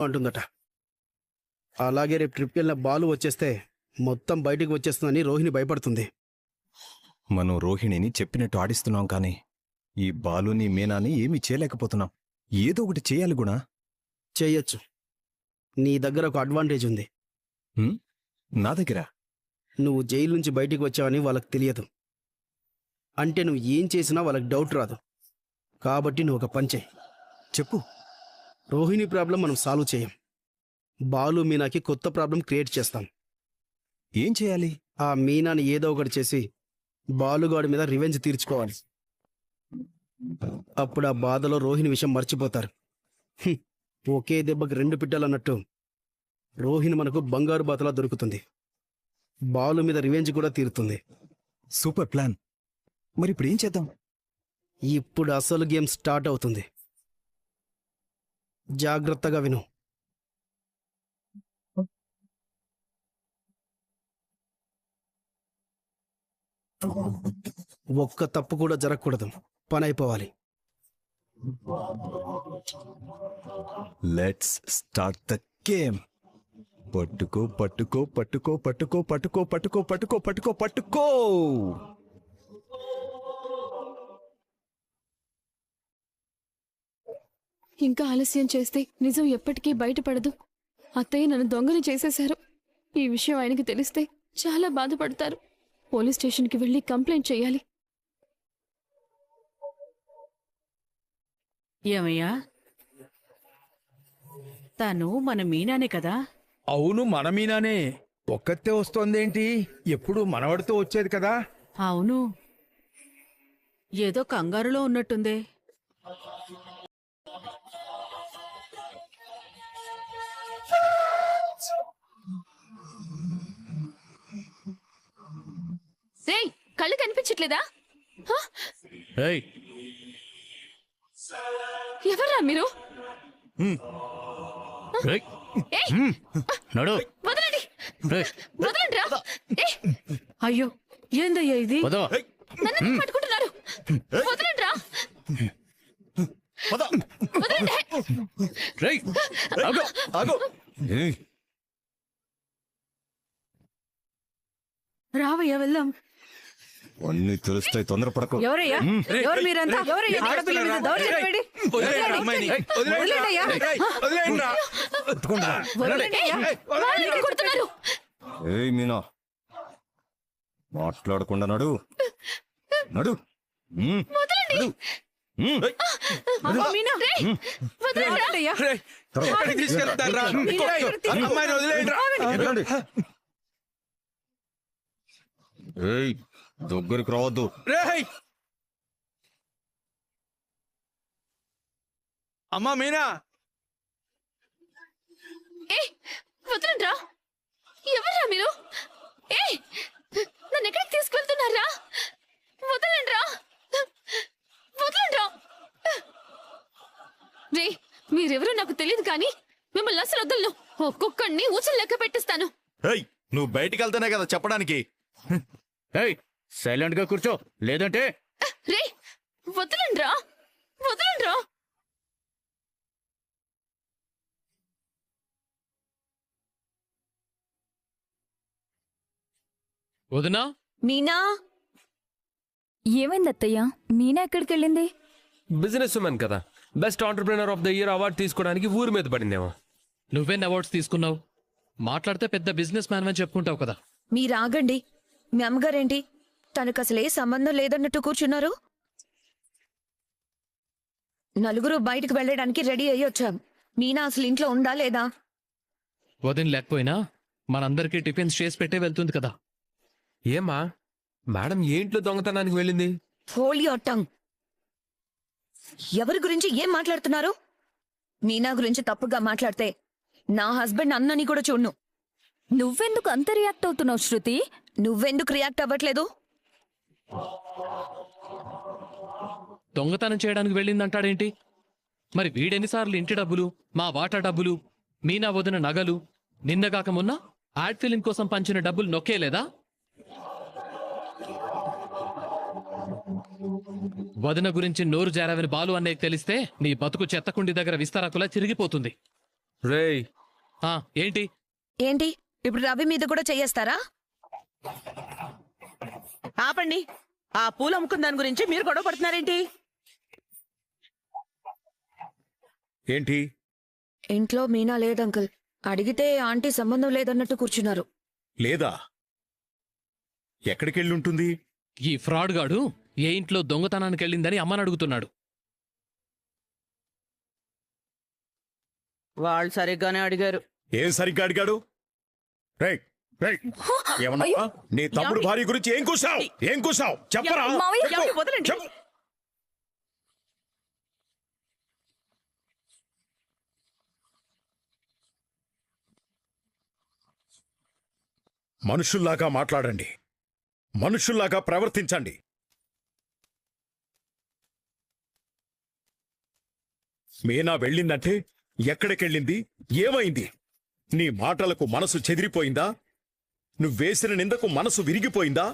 అంటుందట. అలాగే రేపు ట్రిప్కి వెళ్ళిన బాలు వచ్చేస్తే మొత్తం బయటికి వచ్చేస్తుందని రోహిణి భయపడుతుంది. మనం రోహిణిని చెప్పినట్టు ఆడిస్తున్నాం కానీ ఈ బాలుని మీనాని ఏమీ చేయలేకపోతున్నాం. ఏదో ఒకటి చేయాలి గుణ. చెయ్యొచ్చు. నీ దగ్గర ఒక అడ్వాంటేజ్ ఉంది. నా దగ్గర? నువ్వు జైలు నుంచి బయటికి వచ్చావని వాళ్ళకి తెలియదు. అంటే నువ్వు ఏం చేసినా వాళ్ళకి డౌట్ రాదు. కాబట్టి నువ్వు ఒక పని చెయ్యి. చెప్పు. రోహిణి ప్రాబ్లం మనం సాల్వ్ చేయం. బాలు మీనాకి కొత్త ప్రాబ్లం క్రియేట్ చేస్తాం. ఏం చేయాలి? ఆ మీనాని ఏదో ఒకటి చేసి బాలుగాడి మీద రివెంజ్ తీర్చుకోవాలి. అప్పుడు ఆ బాధలో రోహిణి విషయం మర్చిపోతారు. ఒకే దెబ్బకి రెండు పిట్టలన్నట్టు రోహిణి మనకు బంగారు బాతలా దొరుకుతుంది. బాలు మీద రివెంజ్ కూడా తీరుతుంది. Super plan. మరి ఇప్పుడు ఏం చేద్దాం? ఇప్పుడు అసలు గేమ్ స్టార్ట్ అవుతుంది. జాగ్రత్తగా విను. ఒక్క తప్పు కూడా జరగకూడదు. పని అయిపోవాలి. Let's start the game. పట్టుకో పట్టుకో పట్టుకో పట్టుకో పట్టుకో పట్టుకో పట్టుకో పట్టుకో పట్టుకో. ఇంకా ఆలస్యం చేస్తే నిజం ఎప్పటికీ బయటపడదు. అత్తయ్య నన్ను దొంగని చేసేశారు. ఈ విషయం ఆయనకి తెలిస్తే చాలా బాధపడతారు. పోలీస్ స్టేషన్కి వెళ్ళి కంప్లైంట్ చేయాలి. ఏమయ్యా, తను మన మీనానే కదా? అవును, మన మీనానే. ఒక్కతే వస్తోందేంటి? ఎప్పుడు మనవడితో వచ్చేది కదా. అవును, ఏదో కంగారులో ఉన్నట్టుందే. రేయ్, కళ్ళు కనిపించట్లేదా? ఎవర్రా మీరు? వదలండి, వదలండిరా. అయ్యో, ఏందయ్యా ఇది? నన్ను పట్టుకుంటున్నారు. వదలండిరా. రావయ్యా, వెళ్దాం. అన్నీ తెలుస్తాయి, తొందరపడకు. ఎవరయ్యా? ఎవరు మీరంతా? ఎవరయ్యా ఆడపిల్ల మీద దౌర్జన్యం వేడి? వదిలేండయ్యా. కొడుతున్నారు. ఏయ్ మీనా, మాట్లాడకుండా నడు. నడు. వదలండి. అమ్మా మీనా, వదలండయ్యా. ఏయ్, దగ్గరికి రావద్దు. అమ్మా మీనా, వదలండిరా. ఎవర్రా మీరు? నన్ను ఎక్కడికి తీసుకెళ్తున్నారా? వదలండిరా, వదలండిరా. రే, మీరెవరో నాకు తెలియదు కానీ మిమ్మల్ని అసలు వదలను. ఒక్కొక్కడిని ఊచలు లెక్క పెట్టిస్తాను. నువ్వు బయటికి వెళ్తానే కదా చెప్పడానికి. సైలెంట్ గా కూర్చో, లేదంటే. రే, వదలండిరా, వదలండిరా. వదినా? మీనా, ఏమైంది అత్తయ్య? మీనా ఎక్కడికి వెళ్ళింది? బిజినెస్ ఉమెన్ కదా, best entrepreneur of the year award తీసుకోవడానికి ఊరి మీద పడిందేమో. నువ్వేం అవార్డ్స్ తీసుకున్నావు? మాట్లాడితే పెద్ద బిజినెస్ మ్యాన్ అని చెప్పుకుంటావు కదా. మీరు ఆగండి. మీ అమ్మగారేంటి? తనకు అసలే సంబంధం లేదన్నట్టు కూర్చున్నారు. నలుగురు బయటకు వెళ్ళడానికి రెడీ అయ్యి వచ్చాం. మీనా అసలు ఇంట్లో ఉందా లేదా? వదిన లేకపోయినా మనందరికీ టిఫిన్స్ చేసి పెట్టే వెళ్తుంది కదా. ఏమా మేడం ఏ ఇంట్లో దొంగతనానికి వెళ్ళింది? Whole your tongue. ఎవరి గురించి ఏం మాట్లాడుతున్నారు? మీనా గురించి తప్పుగా మాట్లాడితే నా హస్బెండ్ అన్నని కూడా చూడ్ను. నువ్వెందుకు అంత రియాక్ట్ అవుతున్నావు శృతి? నువ్వెందుకు రియాక్ట్ అవ్వట్లేదు? దొంగతనం చేయడానికి వెళ్ళిందంటాడేంటి? మరి వీడెన్నిసార్లు ఇంటి డబ్బులు, మా వాటా డబ్బులు, మీనా వదిన నగలు, నిన్నగాక మొన్న యాడ్ ఫిలిం కోసం పంచిన డబ్బులు నొక్కేలేదా? వదిన గురించి నోరు జారావని బాలు అన్నయ్యకి తెలిస్తే నీ బతుకు చెత్తకుండి దగ్గర విస్తరాకులా తిరిగిపోతుంది. రేయ్ ఆ, ఏంటి ఏంటి ఇప్పుడు రవి మీద కూడా చెయ్యేస్తారా? ఆపండి. ఆ పూలు అమ్ముకున్న దాని గురించి మీరు గొడవ పడుతున్నారేంటి? ఏంటి? ఇంట్లో మీనా లేదు అంకుల్. అడిగితే ఆంటీ సంబంధం లేదన్నట్టు కూర్చున్నారు. లేదా? ఎక్కడికెళ్ళుంటుంది? ఈ ఫ్రాడ్ గాడు ఏ ఇంట్లో దొంగతనానికి వెళ్ళిందని అమ్మని అడుగుతున్నాడు. వాళ్ళు సరిగ్గానే అడిగారు. ఏం సరిగ్గా అడిగాడు? రేయ్ రేయ్ ఏమన్నా? నీ తమ్ముడు భార్య గురించి ఏం కూసావు చెప్పరా? ఏమండి, వదలండి. చెప్పు. మనుషుల్లాగా మాట్లాడండి, మనుషుల్లాగా ప్రవర్తించండి. మీనా వెళ్ళిందంటే ఎక్కడికెళ్ళింది, ఏమైంది? నీ మాటలకు మనసు చెదిరిపోయిందా? నువ్వేసిన నిందకు మనసు విరిగిపోయిందా?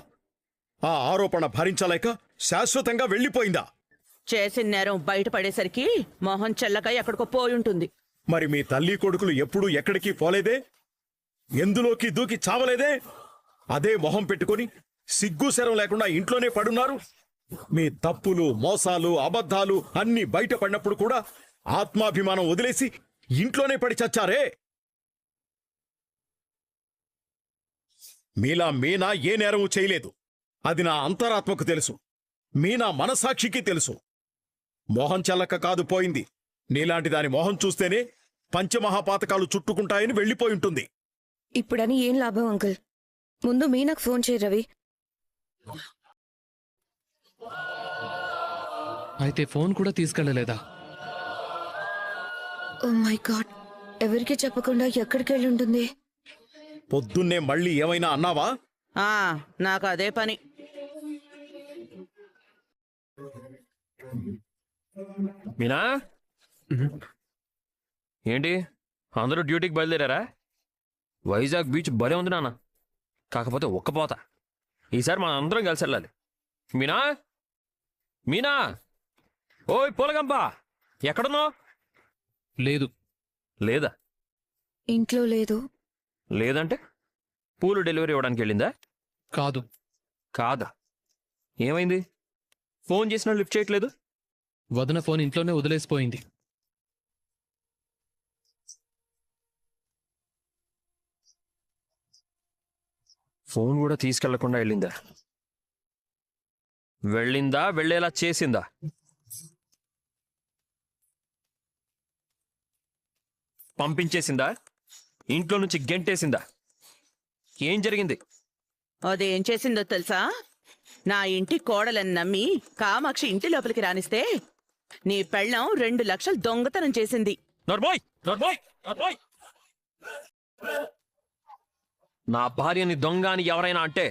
ఆ ఆరోపణ భరించలేక శాశ్వతంగా వెళ్ళిపోయిందా? చేసిన నేరం బయటపడేసరికి మొహం చెల్లక ఎక్కడికో పోయుంటుంది. మరి మీ తల్లి కొడుకులు ఎప్పుడూ ఎక్కడికి పోలేదే? ఎందులోకి దూకి చావలేదే? అదే మొహం పెట్టుకొని సిగ్గు శరం లేకుండా ఇంట్లోనే పడున్నారు. మీ తప్పులు, మోసాలు, అబద్ధాలు అన్నీ బయటపడినప్పుడు కూడా ఆత్మాభిమానం వదిలేసి ఇంట్లోనే పడి చచ్చారే. మీలా మీనా ఏ నేరము చేయలేదు. అది నా అంతరాత్మకు తెలుసు, మీనా మనసాక్షికి తెలుసు. మోహం చెల్లక కాదు పోయింది. నీలాంటి దాని మోహం చూస్తేనే పంచమహాపాతకాలు చుట్టుకుంటాయని వెళ్ళిపోయి ఉంటుంది. ఇప్పుడని ఏం లాభం అంకుల్? ముందు మీనాకు ఫోన్ చేయి రవి. అయితే ఫోన్ కూడా తీసుకెళ్లలేదా? ఓ మై గాడ్, ఎవరికి చెప్పకుండా ఎక్కడికి వెళ్ళి ఉంటుంది? పొద్దున్నే మళ్ళీ ఏమైనా అన్నావా? నాకు అదే పని. మీనా ఏంటి అందరూ డ్యూటీకి బయలుదేరారా? వైజాగ్ బీచ్ భలే ఉంది నాన్న. కాకపోతే ఒక్కపోత. ఈసారి మనం అందరం కలిసి వెళ్ళాలి. మీనా మీనా ఓయ్ పూలగంప, ఎక్కడున్నావు? లేదు. లేదా? ఇంట్లో లేదు. లేదంటే పూలు డెలివరీ ఇవ్వడానికి వెళ్ళిందా? కాదు. కాదా? ఏమైంది? ఫోన్ చేసినా లిఫ్ట్ చేయట్లేదు. వదిన ఫోన్ ఇంట్లోనే వదిలేసిపోయింది. ఫోన్ కూడా తీసుకెళ్లకుండా వెళ్ళిందా? వెళ్ళిందా? వెళ్ళేలా చేసిందా? పంపించేసిందా? ఇంట్లో నుంచి గెంటేసిందా? ఏం జరిగింది? అదేం చేసిందో తెలుసా? నా ఇంటి కోడలని నమ్మి కామాక్షి ఇంటి లోపలికి రానిస్తే నీ పెళ్ళం 2 లక్షలు దొంగతనం చేసింది. నర్మోయ్ నర్మోయ్ నర్మోయ్! నా భార్యని దొంగ అని ఎవరైనా అంటే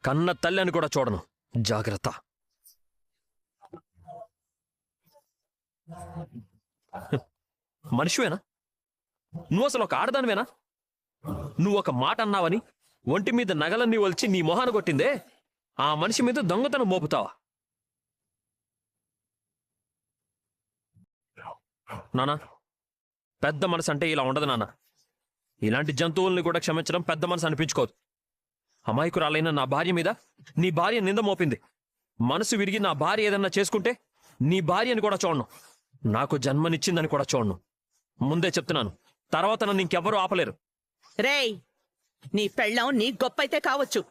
కన్న తల్లి అని కూడా చూడను. జాగ్రత్త. మనిషివేనా నువ్వు? అసలు ఒక ఆడదానివేనా? నువ్వు ఒక మాట అన్నావని ఒంటి మీద నగలన్నీ ఒలిచి నీ మొహాన కొట్టిందే ఆ మనిషి మీద దొంగతనం మోపుతావా? నానా, పెద్ద మనసు అంటే ఇలా ఉండదు నాన్న. ఇలాంటి జంతువుల్ని కూడా క్షమించడం పెద్ద మనసు అనిపించుకోదు. అమాయకురాలైన నా భార్య మీద నీ భార్య నింద మోపింది. మనసు విరిగి నా భార్య ఏదన్నా చేసుకుంటే నీ భార్యని కూడా చూడను. నాకు జన్మనిచ్చిందని కూడా చూడను. ముందే చెప్తున్నాను, తర్వాత నన్ను ఇంకెవ్వరూ ఆపలేరు. రేయ్, నీ పెళ్ళం నీ గొప్పైతే కావచ్చు,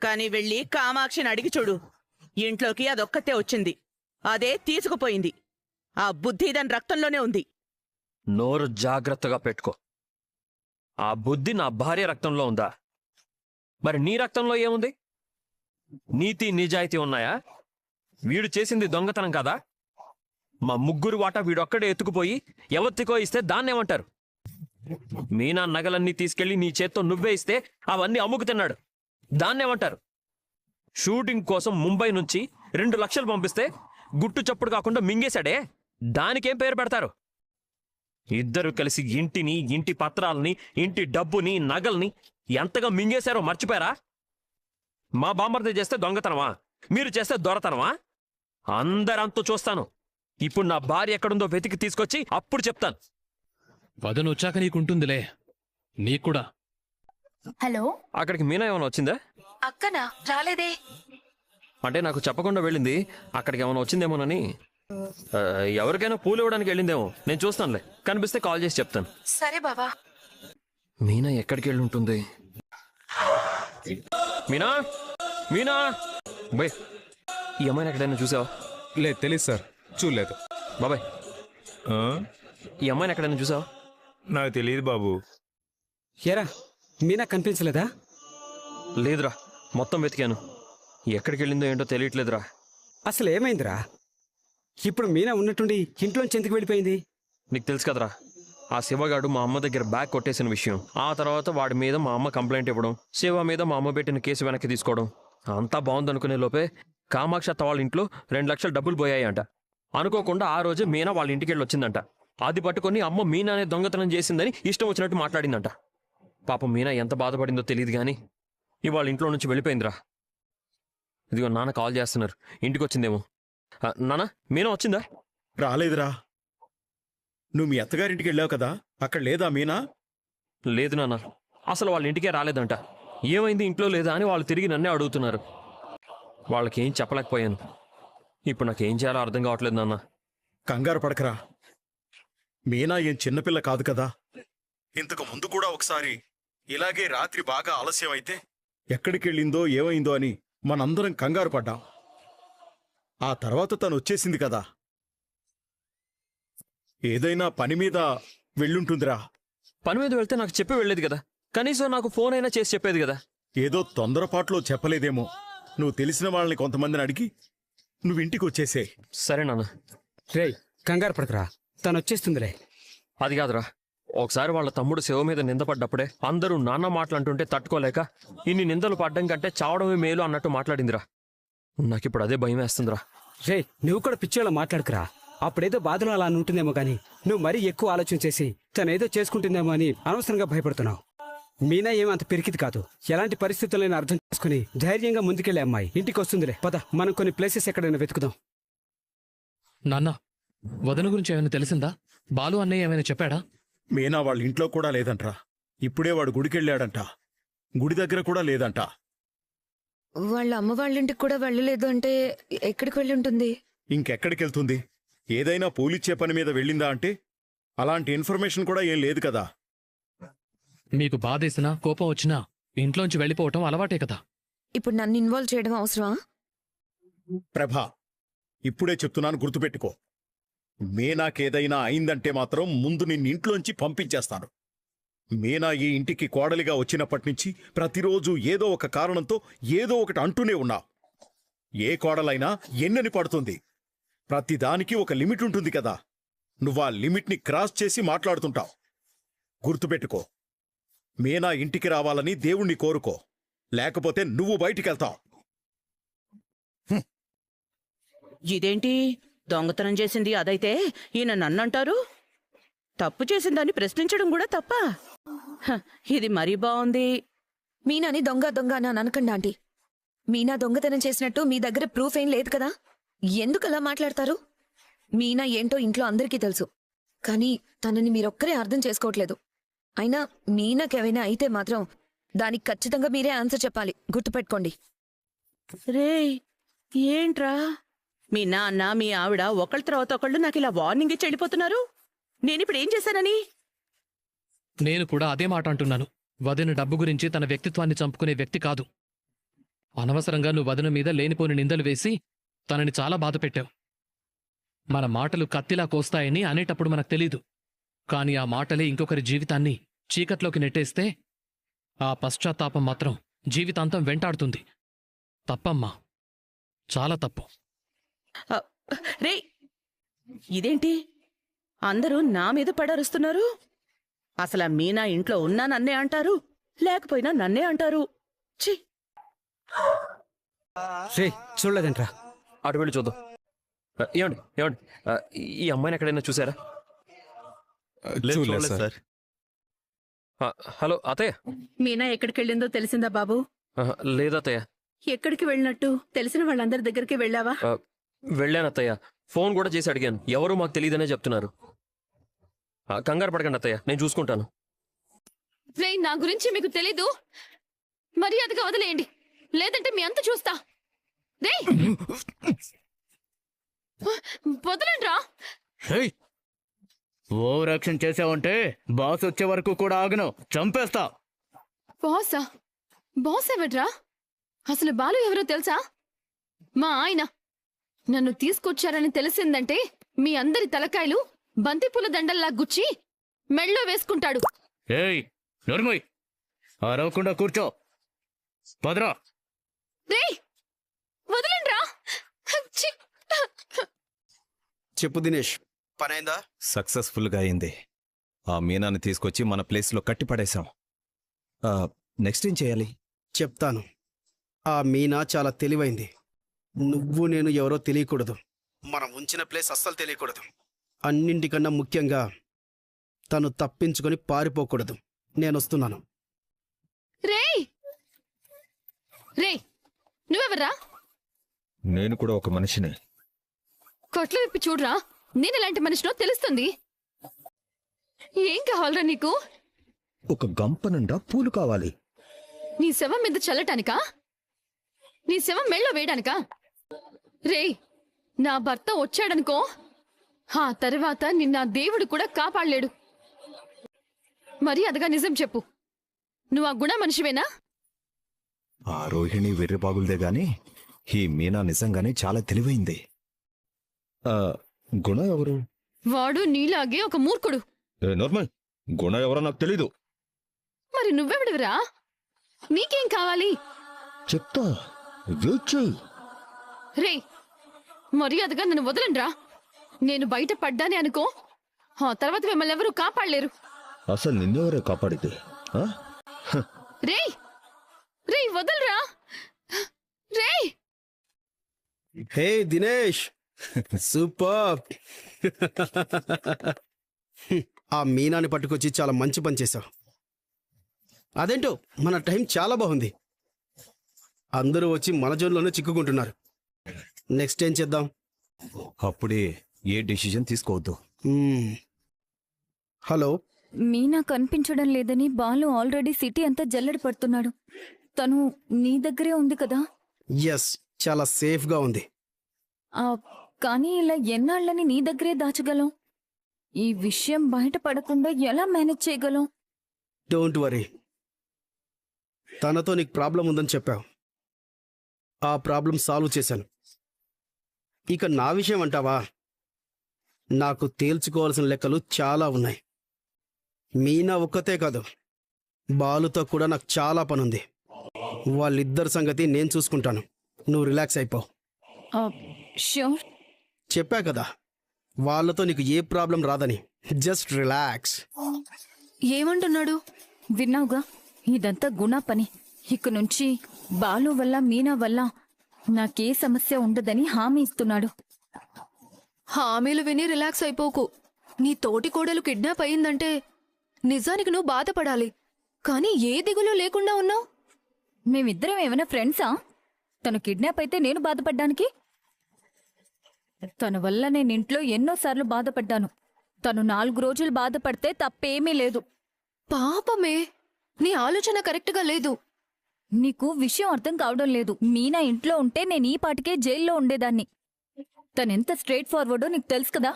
కానీ వెళ్ళి కామాక్షిని అడిగి చూడు. ఇంట్లోకి అదొక్కతే వచ్చింది, అదే తీసుకుపోయింది. ఆ బుద్ధి దాని రక్తంలోనే ఉంది. నోరు జాగ్రత్తగా పెట్టుకో. ఆ బుద్ధి నా భార్య రక్తంలో ఉందా? మరి నీ రక్తంలో ఏముంది? నీతి నిజాయితీ ఉన్నాయా? వీడు చేసింది దొంగతనం కాదా? మా ముగ్గురు వాటా వీడొక్కడే ఎత్తుకుపోయి ఎవత్తికో ఇస్తే దాన్నేమంటారు? మీనా నగలన్నీ తీసుకెళ్లి నీ చేత్తో నువ్వే ఇస్తే అవన్నీ అమ్ముకు తిన్నాడు, దాన్నేమంటారు? షూటింగ్ కోసం ముంబై నుంచి 2 లక్షలు పంపిస్తే గుట్టు చప్పుడు కాకుండా మింగేశాడే, దానికేం పేరు పెడతారు? ఇద్దరు కలిసి ఇంటిని, ఇంటి పత్రాలని, ఇంటి డబ్బుని, నగల్ని ఎంతగా మింగేశారో మర్చిపోయారా? మా బామ్మర్ది చేస్తే దొంగతనమా? మీరు చేస్తే దొరతనమా? అందరంతా చూస్తాను. ఇప్పుడు నా భార్య ఎక్కడుందో వెతికి తీసుకొచ్చి అప్పుడు చెప్తాను. వదన వచ్చాక నీకుంటుందిలే నీకూడా. హలో అక్కడికి మీనా ఏమైనా వచ్చిందా? అక్కనా రాలేదే. అంటే నాకు చెప్పకుండా వెళ్ళింది. అక్కడికి ఏమైనా వచ్చిందేమోనని. ఎవరికైనా పూలు ఇవ్వడానికి వెళ్ళిందేమో. నేను చూస్తానులే, కనిపిస్తే కాల్ చేసి చెప్తాను. సరే బావా. మీనా ఎక్కడికి వెళ్ళి ఉంటుంది? మీనా, మీనా బై, ఈ అమ్మాయిని ఎక్కడైనా చూసావా? లేదు, తెలీదు సార్, చూడలేదు. బాబాయ్, ఈ అమ్మాయిని ఎక్కడైనా చూసావా? నాకు తెలియదు బాబు. ఏరా మీనా కనిపించలేదా? లేదురా, మొత్తం వెతికాను. ఎక్కడికి వెళ్ళిందో ఏంటో తెలియట్లేదురా. అసలు ఏమైందిరా? ఇప్పుడు మీనా ఉన్నట్టుండి ఇంట్లోంచి ఎందుకు వెళ్ళిపోయింది? నీకు తెలుసు కదరా, ఆ శివగాడు మా అమ్మ దగ్గర బ్యాగ్ కొట్టేసిన విషయం. ఆ తర్వాత వాడి మీద మా అమ్మ కంప్లైంట్ ఇవ్వడం, శివ మీద మా అమ్మ పెట్టిన కేసు వెనక్కి తీసుకోవడం. అంతా బాగుందనుకునే లోపే కామాక్ష అత్త వాళ్ళ ఇంట్లో 2 లక్షలు డబ్బులు పోయాయంట. అనుకోకుండా ఆ రోజే మీనా వాళ్ళ ఇంటికి వెళ్ళి వచ్చిందంట. అది పట్టుకొని అమ్మ మీనానే దొంగతనం చేసిందని ఇష్టం వచ్చినట్టు మాట్లాడిందంట. పాపం మీనా ఎంత బాధపడిందో తెలియదు కానీ ఇవాళ ఇంట్లో నుంచి వెళ్ళిపోయిందిరా. ఇదిగో నాన్న కాల్ చేస్తున్నారు, ఇంటికి వచ్చిందేమో. నాన్న, మీనా వచ్చిందా? రాలేదురా. నువ్వు మీ అత్తగారింటికి వెళ్ళావు కదా, అక్కడ లేదా మీనా? లేదు నాన్న, అసలు వాళ్ళ ఇంటికే రాలేదంట. ఏమైంది, ఇంట్లో లేదా అని వాళ్ళు తిరిగి నన్నే అడుగుతున్నారు. వాళ్ళకేం చెప్పలేకపోయాను. ఇప్పుడు నాకేం చేయాలో అర్థం కావట్లేదు నాన్న. కంగారు పడకరా. మీనా ఏం చిన్నపిల్ల కాదు కదా. ఇంతకు ముందు కూడా ఒకసారి ఇలాగే రాత్రి బాగా ఆలస్యం అయితే ఎక్కడికి వెళ్ళిందో ఏమైందో అని మనందరం కంగారు పడ్డాం. ఆ తర్వాత తను వచ్చేసింది కదా. ఏదైనా పని మీద వెళ్ళుంటుందిరా. పని మీద వెళ్తే నాకు చెప్పి వెళ్ళేది కదా, కనీసం నాకు ఫోన్ అయినా చేసి చెప్పేది కదా. ఏదో తొందరపాట్లో చెప్పలేదేమో. నువ్వు తెలిసిన వాళ్ళని కొంతమందిని అడిగి నువ్వు ఇంటికి వచ్చేసే. సరే నాన్న. రేయ్ కంగారు పడకరా, తను వచ్చేస్తుందిలే. అది కాదురా, ఒకసారి వాళ్ళ తమ్ముడు శివ మీద నిందపడ్డప్పుడే అందరూ నాన్న మాటలంటుంటే తట్టుకోలేక ఇన్ని నిందలు పడ్డం కంటే చావడమే మేలు అన్నట్టు మాట్లాడిందిరా. నాకిప్పుడు అదే భయం వేస్తుందిరా. రేయ్ నువ్వు కూడా పిచ్చోళ్ళ మాట్లాడుకురా. అప్పుడేదో బాధలో అలా ఉంటుందేమో కానీ నువ్వు మరీ ఎక్కువ ఆలోచన చేసి తనేదో చేసుకుంటుందేమో అని అనవసరంగా భయపడుతున్నావు. మీనా ఏమంత పిరికిది కాదు. ఎలాంటి పరిస్థితులైనా అర్థం చేసుకుని ధైర్యంగా ముందుకెళ్లే అమ్మాయి. ఇంటికి వస్తుందిలే, పద మనం కొన్ని ప్లేసెస్ ఎక్కడైనా వెతుకుదాం. నాన్న, వదన గురించి ఏమైనా తెలిసిందా? బాలు అన్నయ్య ఏమైనా చెప్పాడా? మీనా వాళ్ళ ఇంట్లో కూడా లేదంట్రా. ఇప్పుడే వాడు గుడికెళ్ళాడంట. గుడి దగ్గర కూడా లేదంట. వాళ్ళ అమ్మ వాళ్ళ ఇంటికి కూడా వెళ్ళలేదు అంటే ఎక్కడికి వెళ్ళి ఉంటుంది? ఇంకెక్కడికెళ్తుంది? ఏదైనా పూలిచ్చే పని మీద వెళ్ళిందా అంటే అలాంటి ఇన్ఫర్మేషన్ కూడా ఏం లేదు కదా. మీకు బాధేసినా కోపం వచ్చినా ఇంట్లోంచి వెళ్ళిపోవటం అలవాటే కదా. ఇప్పుడు నన్ను ఇన్వాల్వ్ చేయడం అవసరమా? ప్రభా, ఇప్పుడే చెప్తున్నాను, గుర్తుపెట్టుకో. మీనాకేదైనా అయిందంటే మాత్రం ముందు నిన్నింట్లోంచి పంపించేస్తాను. మీనా ఈ ఇంటికి కోడలిగా వచ్చినప్పటి నుంచి ప్రతిరోజు ఏదో ఒక కారణంతో ఏదో ఒకటి అంటూనే ఉన్నావు. ఏ కోడలైనా ఎన్నని పడుతుంది. ప్రతిదానికి ఒక లిమిట్ ఉంటుంది కదా. నువ్వా లిమిట్ని క్రాస్ చేసి మాట్లాడుతుంటావు. గుర్తుపెట్టుకో, మీనా ఇంటికి రావాలని దేవుణ్ణి కోరుకో, లేకపోతే నువ్వు బయటికెళ్తావు. ఇదేంటి, దొంగతనం చేసింది అదైతే ఈయన నన్నంటారు? తప్పు చేసిందని ప్రశ్నించడం కూడా తప్ప? ఇది మరీ బాగుంది. మీనాని దొంగ దొంగ అని అనకండి ఆంటీ. మీనా దొంగతనం చేసినట్టు మీ దగ్గర ప్రూఫ్ ఏం లేదు కదా. ఎందుకు అలా మాట్లాడతారు? మీనా ఏంటో ఇంట్లో అందరికీ తెలుసు, కానీ తనని మీరొక్కరే అర్థం చేసుకోవట్లేదు. అయినా మీనాకేమైనా అయితే మాత్రం దానికి ఖచ్చితంగా మీరే ఆన్సర్ చెప్పాలి, గుర్తుపెట్టుకోండి. రేయ్, ఏంట్రా మీ నాన్న మీ ఆవిడ ఒకళ్ళ తర్వాత ఒకళ్ళు నాకు ఇలా వార్నింగ్ ఇచ్చి వెళ్ళిపోతున్నారు? నేనిప్పుడు ఏం చేశానని? నేను కూడా అదే మాట అంటున్నాను. వదిన డబ్బు గురించి తన వ్యక్తిత్వాన్ని చంపుకునే వ్యక్తి కాదు. అనవసరంగా నువ్వు వదిన మీద లేనిపోని నిందలు వేసి తనని చాలా బాధ పెట్టావు. మన మాటలు కత్తిలా కోస్తాయని అనేటప్పుడు మనకు తెలీదు. కాని ఆ మాటలే ఇంకొకరి జీవితాన్ని చీకట్లోకి నెట్టేస్తే ఆ పశ్చాత్తాపం మాత్రం జీవితాంతం వెంటాడుతుంది. తప్పమ్మా, చాలా తప్పు. రే, ఇదేంటి అందరూ నా మీద పడరుస్తున్నారు? అసలు మీనా ఇంట్లో ఉన్నా నన్నే అంటారు, లేకపోయినా నన్నే అంటారు. ఛీ! రే చూడలేదంట్రా. అటు వెళ్ళి చూద్దాం. ఏమండి ఏమండి, ఈ అమ్మాయిని ఎక్కడైనా చూసారా? చూడలేదు సార్. హలో అత్తయ్య. మీనా ఎక్కడికెళ్ళిందో తెలిసిందా బాబు? లేదత్తయ్య. ఎక్కడికి వెళ్ళినట్టు? తెలిసిన వాళ్ళందరి దగ్గరికి వెళ్ళావా? వెళ్ళానత్తయ్య. ఫోన్ కూడా చేసి అడిగాను, ఎవరు మాకు తెలియదనే చెప్తున్నారు. కంగారు పడకండి అత్తయ్య, నేను చూసుకుంటాను. రే నా గురించి మీకు తెలీదు, మర్యాదగా వదిలేయండి, లేదంటే మీ అంత చూస్తా. రే వదలండి రా. ఓవర్ యాక్షన్ చేసావంటే బాస్ వచ్చే వరకు కూడా ఆగను, చంపేస్తా. బాసా? బాస్ ఎవడ్రా? అసలు బాలు ఎవరో తెలుసా? మా ఆయన. నన్ను తీసుకొచ్చారని తెలిసిందంటే మీ అందరి తలకాయలు బంతిపూల దండల్లా గుచ్చి మెళ్ళో వేసుకుంటాడు. ఏయ్ నోర్మోయ్, అరవకుండా కూర్చో, పదరా. రే వదలండి రా. చెప్పు దినేష్, పనైందా? సక్సెస్ఫుల్గా అయింది. ఆ మీనాని తీసుకొచ్చి మన ప్లేస్లో కట్టిపడేశాం. నెక్స్ట్ ఏం చేయాలి? చెప్తాను. ఆ మీనా చాలా తెలివైంది. నువ్వు నేను ఎవరో తెలియకూడదు, మనం ఉంచిన ప్లేస్ అస్సలు తెలియకూడదు. అన్నింటికన్నా ముఖ్యంగా తను తప్పించుకొని పారిపోకూడదు. నేనొస్తున్నాను. రే రే నువ్వెవర్రా? నేను కూడా ఒక మనిషిని. కొట్లు విప్పి చూడరా, నేను ఎలాంటి మనిషినో తెలుస్తుంది. ఏం కావాలరా నీకు? ఒక గంప నిండా పూలు కావాలి. నీ శవం మీద చల్లటానికా? నీ శవం మెళ్ళో వేయడానికా? రే నా భర్త వచ్చాడనుకో, ఆ తర్వాత నిన్న దేవుడు కూడా కాపాడలేడు. మరి అదగా నిజం చెప్పు, నువ్వు ఆ గుణ మనిషివేనా? ఆ రోహిణి వెర్రిబాగులదే గాని ఈ మీనా నిజంగానే చాలా తెలివైంది. గుణ ఎవరు? వాడు నీలాగే ఒక మూర్ఖుడు. నార్మల్, గుణ ఎవరో నాకు తెలీదు. మరి నువ్వెవడివిరా? నీకేం కావాలి? చెప్తా, రే మర్యాదగా నన్ను వదలండ్రా. నేను బయట పడ్డానే అనుకో, ఆ తర్వాత మిమ్మల్ని ఎవరూ కాపాడలేరు. అసలు నిన్నెవరే కాపాడితే? రే రే వదలరా. రే హే దినేష్, సూపర్. ఆ మీనాని పట్టుకొచ్చి చాలా మంచి పని చేశావు. అదేంటో మన టైం చాలా బాగుంది. అందరూ వచ్చి మన జోన్లోనే చిక్కుకుంటున్నారు. నెక్స్ట్ ఏం చేద్దాం? అప్పుడే ఏ డెసిజన్ తీసుకోవద్దు. హలో, మీనా కనిపించడం లేదని బాలు ఆల్రెడీ సిటీ అంతా జల్లెడ పడుతున్నాడు. తను నీ దగ్గరే ఉంది కదా? ఎస్, చాలా సేఫ్గా ఉంది. కానీ ఇలా ఎన్నాళ్ళని నీ దగ్గరే దాచగలం? ఈ విషయం బయటపడకుండా ఎలా మేనేజ్ చేయగలం? డోంట్ వరీ, తనతో నీకు ప్రాబ్లం ఉందని చెప్పావు. ఆ ప్రాబ్లం సాల్వ్ చేశాను. ఇక నా విషయం అంటావా? నాకు తేల్చుకోవాల్సిన లెక్కలు చాలా ఉన్నాయి. మీనా ఒక్కతే కాదు, బాలుతో కూడా నాకు చాలా పనుంది. వాళ్ళిద్దరి సంగతి నేను చూసుకుంటాను. నువ్వు రిలాక్స్ అయిపో. ష్యూర్. చెప్పా కదా, వాళ్ళతో నీకు ఏ ప్రాబ్లం రాదని. Just relax. ఏమంటున్నాడు? విన్నావుగా, ఇదంతా గుణ పని. ఇక నుంచి బాలు వల్ల మీనా వల్ల నాకే సమస్య ఉండదని హామీ ఇస్తున్నాడు. హామీలు విని రిలాక్స్ అయిపోకు. నీ తోటి కోడలు కిడ్నాప్ అయిందంటే నిజానికి నువ్వు బాధపడాలి, కానీ ఏ దిగులు లేకుండా ఉన్నావు. మేమిద్దరం ఏమైనా ఫ్రెండ్సా? తను కిడ్నాప్ అయితే నేను బాధపడ్డానికి? తన వల్ల నేను ఇంట్లో ఎన్నోసార్లు బాధపడ్డాను. తను 4 రోజులు బాధపడితే తప్పేమీ లేదు. పాపమే, నీ ఆలోచన కరెక్ట్గా లేదు. నీకు విషయం అర్థం కావడం లేదు. మీనా ఇంట్లో ఉంటే నేను ఈ పాటికే జైల్లో ఉండేదాన్ని. తనెంత స్ట్రైట్ ఫార్వర్డో నీకు తెలుసు కదా.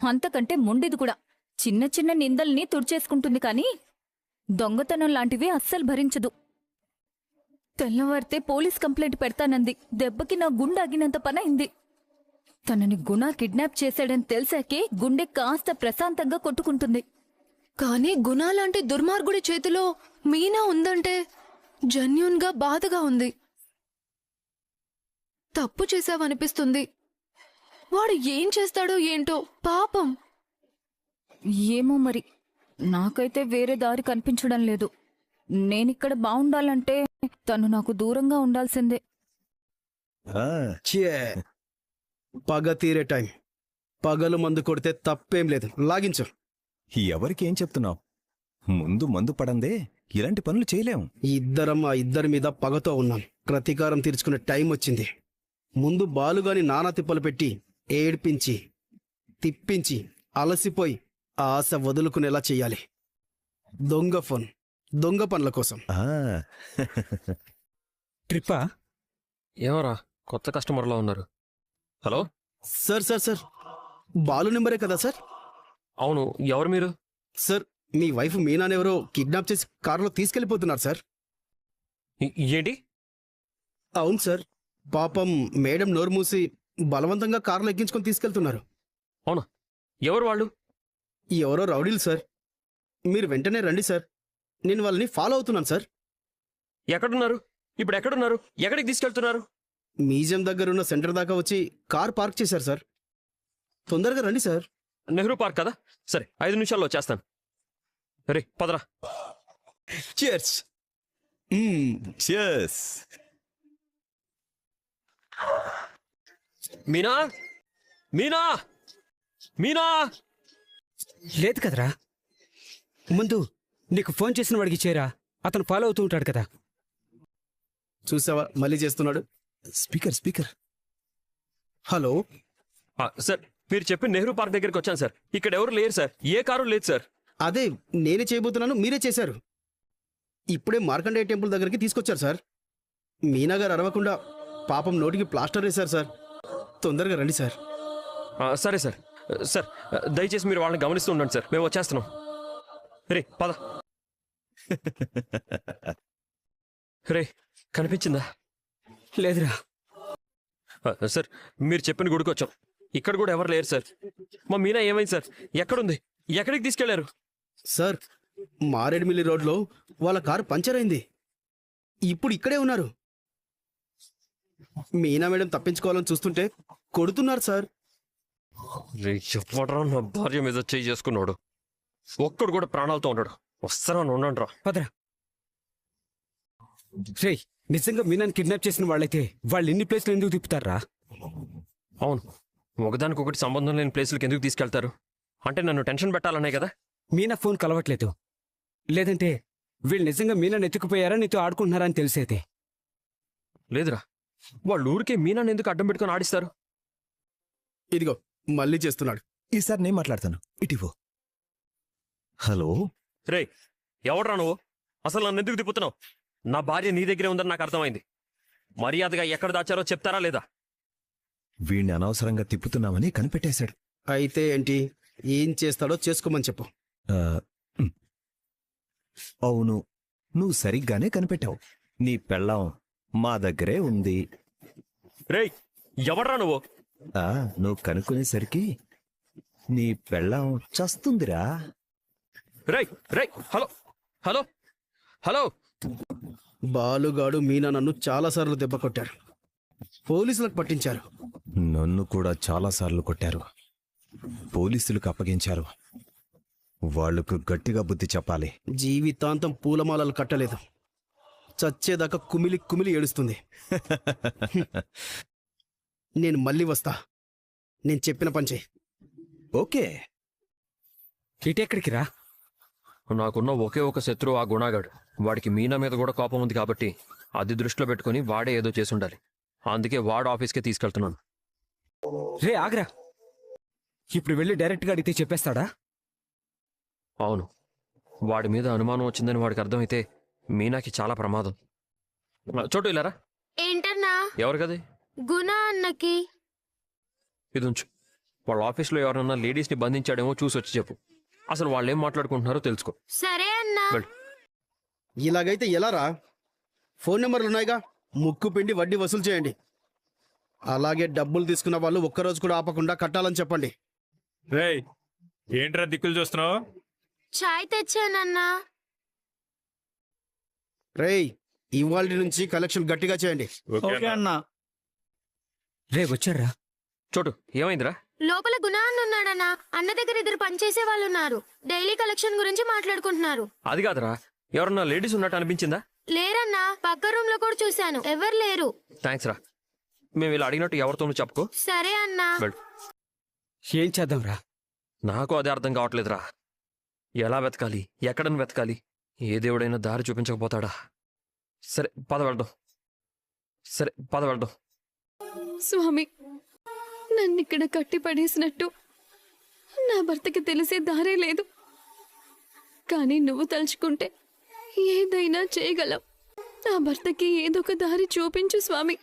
అంతకంటే మొండిది కూడా. చిన్న చిన్న నిందల్ని తుడిచేసుకుంటుంది, కానీ దొంగతనం లాంటివి అస్సలు భరించదు. తెల్లవారితే పోలీస్ కంప్లైంట్ పెడతానంది. దెబ్బకి నా గుండె ఆగినంత పనైంది. తనని గుణ కిడ్నాప్ చేశాడని తెలిసాకే గుండె కాస్త ప్రశాంతంగా కొట్టుకుంటుంది. కానీ గుణ లాంటి దుర్మార్గుడి చేతిలో మీనా ఉందంటే జెన్యూన్గా బాధగా ఉంది. తప్పు చేశావనిపిస్తుంది. వాడు ఏం చేస్తాడో ఏంటో పాపం. ఏమో మరి, నాకైతే వేరే దారి కనిపించడం లేదు. నేనిక్కడ బావుండాలంటే తను నాకు దూరంగా ఉండాల్సిందే. పగ తీరే టైం. పగలు మందు కొడితే తప్పేం లేదు. లాగించు. ఎవరికి ఏం చెప్తున్నావు? ముందు మందు పడందే ఇలాంటి పనులు చేయలేం. ఇద్దరం ఆ ఇద్దరి మీద పగతో ఉన్నాం. ప్రతీకారం తీర్చుకునే టైం వచ్చింది. ముందు బాలుగాని నానా తిప్పలు పెట్టి ఏడ్పించి తిప్పించి అలసిపోయి ఆశ వదులుకునేలా చెయ్యాలి. దొంగ ఫోన్, దొంగ పనుల కోసం. ట్రిప్పా? ఏమరా కొత్త కస్టమర్లో ఉన్నారు. హలో సార్ బాలు నెంబరే కదా సార్? అవును, ఎవరు మీరు? సార్, మీ వైఫ్ మీనానెవరో కిడ్నాప్ చేసి కారులో తీసుకెళ్లిపోతున్నారు సార్. ఏంటి? అవును సార్, పాపం మేడం నోరు మూసి బలవంతంగా కారులో ఎక్కించుకొని తీసుకెళ్తున్నారు. అవునా? ఎవరు వాళ్ళు? ఎవరో రౌడీలు సార్. మీరు వెంటనే రండి సార్, నేను వాళ్ళని ఫాలో అవుతున్నాను సార్. ఎక్కడున్నారు? ఇప్పుడు ఎక్కడున్నారు? ఎక్కడికి తీసుకెళ్తున్నారు? మ్యూజియం దగ్గరున్న సెంటర్ దాకా వచ్చి కార్ పార్క్ చేశారు సార్. తొందరగా రండి సార్. నెహ్రూ పార్క్ కదా? సరే, 5 నిమిషాల్లో వచ్చేస్తాను. రే పదరా. Cheers. Cheers. మీనా, మీనా, మీనా! లేదు కదరా. ముందు నీకు ఫోన్ చేసిన వాడికి చేరా, అతను ఫాలో అవుతూ ఉంటాడు కదా. చూసావా మళ్ళీ చేస్తున్నాడు. స్పీకర్. హలో సార్, మీరు చెప్పి నెహ్రూ పార్క్ దగ్గరికి వచ్చాను సార్. ఇక్కడ ఎవరు లేరు సార్, ఏ కారు లేదు సార్. అదే నేనే చేయబోతున్నాను, మీరే చేశారు. ఇప్పుడే మార్కండేయ టెంపుల్ దగ్గరికి తీసుకొచ్చారు సార్. మీనా గారు అరవకుండా పాపం నోటికి ప్లాస్టర్ వేశారు సార్. తొందరగా రండి సార్. సరే సార్. సార్, దయచేసి మీరు వాళ్ళని గమనిస్తూ ఉండండి సార్, మేము వచ్చేస్తున్నాం. రే పద. రే కనిపించిందా? లేదురా. సార్, మీరు చెప్పిన గుడికి వచ్చాం. ఇక్కడ కూడా ఎవరు లేరు సార్. మా మీనా ఏమైంది సార్? ఎక్కడుంది? ఎక్కడికి తీసుకెళ్లారు? సార్, మారేడుమిల్లి రోడ్లో వాళ్ళ కారు పంచర్ అయింది. ఇప్పుడు ఇక్కడే ఉన్నారు. మీనా మేడం తప్పించుకోవాలని చూస్తుంటే కొడుతున్నారు సార్. రే చెప్పడరా, నా భార్య మీద చేయి చేసుకున్నాడు. ఒక్కడు కూడా ప్రాణాలతో ఉన్నాడు. వస్తారా, ఉండండి రా. పదరా. రేయ్, నిజంగా మీనాని కిడ్నాప్ చేసిన వాళ్ళైతే వాళ్ళు ఇన్ని ప్లేస్లు ఎందుకు తిప్పుతారా? అవును, ఒకదానికొకటి సంబంధం లేని ప్లేసులకు ఎందుకు తీసుకెళ్తారు? అంటే నన్ను టెన్షన్ పెట్టాలనే కదా. మీనా ఫోన్ కలవట్లేదు. లేదంటే వీళ్ళు నిజంగా మీనాని ఎత్తుకుపోయారా, నీతో ఆడుకుంటున్నారా అని తెలిసేది. లేదురా, వాళ్ళు ఊరికే మీనాన్ని ఎందుకు అడ్డం పెట్టుకొని ఆడిస్తారు? ఇదిగో మళ్ళీ చేస్తున్నాడు. ఈసారి నేను మాట్లాడతాను, ఇటివో. హలో. రే ఎవడ్రా నువ్వు? అసలు నన్ను ఎందుకు తిప్పుతున్నావు? నా భార్య నీ దగ్గరే ఉందని నాకు అర్థమైంది. మర్యాదగా ఎక్కడ దాచారో చెప్తారా లేదా? వీణ్ణి అనవసరంగా తిప్పుతున్నామని కనిపెట్టేశాడు. అయితే ఏంటి, ఏం చేస్తాడో చేసుకోమని చెప్పు. అవును, నువ్వు సరిగ్గానే కనిపెట్టావు. నీ పెళ్ళాం మా దగ్గరే ఉంది. రేయ్ ఎవడ్రా నువ్వు? నువ్వు కనుక్కునేసరికి నీ పెళ్ళాం చస్తుందిరా. రేయ్ రేయ్ హలో హలో హలో. బాలుగాడు మీనా నన్ను చాలాసార్లు దెబ్బ కొట్టారు. పోలీసులకు పట్టించారు. నన్ను కూడా చాలాసార్లు కొట్టారు. పోలీసులకు అప్పగించారు. వాళ్లకు గట్టిగా బుద్ధి చెప్పాలి. జీవితాంతం పూలమాలలు కట్టలేదు. చచ్చేదాకా కుమిలి కుమిలి ఏడుస్తుంది. నేను మళ్ళీ వస్తా. నేను చెప్పిన పని చెయ్యి. ఓకే. ఇటెక్కడికి రా. నాకున్న ఒకే ఒక శత్రువు ఆ గుణాగాడు. వాడికి మీనా మీద కూడా కోపం ఉంది కాబట్టి అది దృష్టిలో పెట్టుకుని వాడే ఏదో చేసి ఉండాలి. అందుకే వాడు ఆఫీస్కే తీసుకెళ్తున్నాను. రే ఆగ్రా. ఇప్పుడు వెళ్ళి డైరెక్ట్గా అడిగితే చెప్పేస్తాడా? అవును, వాడి మీద అనుమానం వచ్చిందని వాడికి అర్థమైతే మీనాకి చాలా ప్రమాదం. చోటు ఇలారా. ఏంటన్నా? ఎవరు కది? గుణ అన్నకి. ఇది ఉంచు. వాళ్ళ ఆఫీస్లో ఎవరన్నా లేడీస్ని బంధించాడేమో చూసి వచ్చి చెప్పు. అసలు వాళ్ళు ఏం మాట్లాడుకుంటున్నారో తెలుసుకో. సరే అన్నా. ఇలాగైతే ఎలారా? ఫోన్ నెంబర్లు ఉన్నాయిగా, ముక్కు పిండి వడ్డీ వసూలు చేయండి. అలాగే డబ్బులు తీసుకున్న వాళ్ళు ఒక్కరోజు కూడా ఆపకుండా కట్టాలని చెప్పండి. రేయ్ ఏంట్రా దిక్కులు చూస్తున్నావు? చాయ్ తెచ్చానన్నా. రేయ్, ఇవాళ నుంచి కలెక్షన్ గట్టిగా చేయండి. ఓకే అన్నా. రే వచ్చారా? చోటు ఏమైందిరా? లోపల గుణ అన్న ఉన్నాడన్నా. అన్న దగ్గర ఇద్దరు పనిచేసే వాళ్ళు ఉన్నారు. డైలీ కలెక్షన్ గురించి మాట్లాడుకుంటున్నారు. అది కాదురా, ఎవరన్నా లేడీస్ ఉన్నట్టు అనిపించిందా? లేరన్నా, పక్క రూమ్ లో కూడా చూశాను, ఎవరు లేరు. థ్యాంక్స్ రా. మేము ఇలా అడిగినట్టు ఎవరితోనూ చెప్పుకో. సరే అన్నా. ఏం చేద్దాంరా? నాకు అదే అర్థం కావట్లేదురా. ఎలా వెతకాలి, ఎక్కడని వెతకాలి? ఏ దేవుడైనా దారి చూపించకపోతాడా? సరే పద వెళ్దాం. స్వామి, నన్నిక్కడ కట్టి పడేసినట్టు నా భర్తకి తెలిసే దారే లేదు. కానీ నువ్వు తలుచుకుంటే ఏదైనా చేయగలవు. నా భర్తకి ఏదొక దారి చూపించు స్వామి.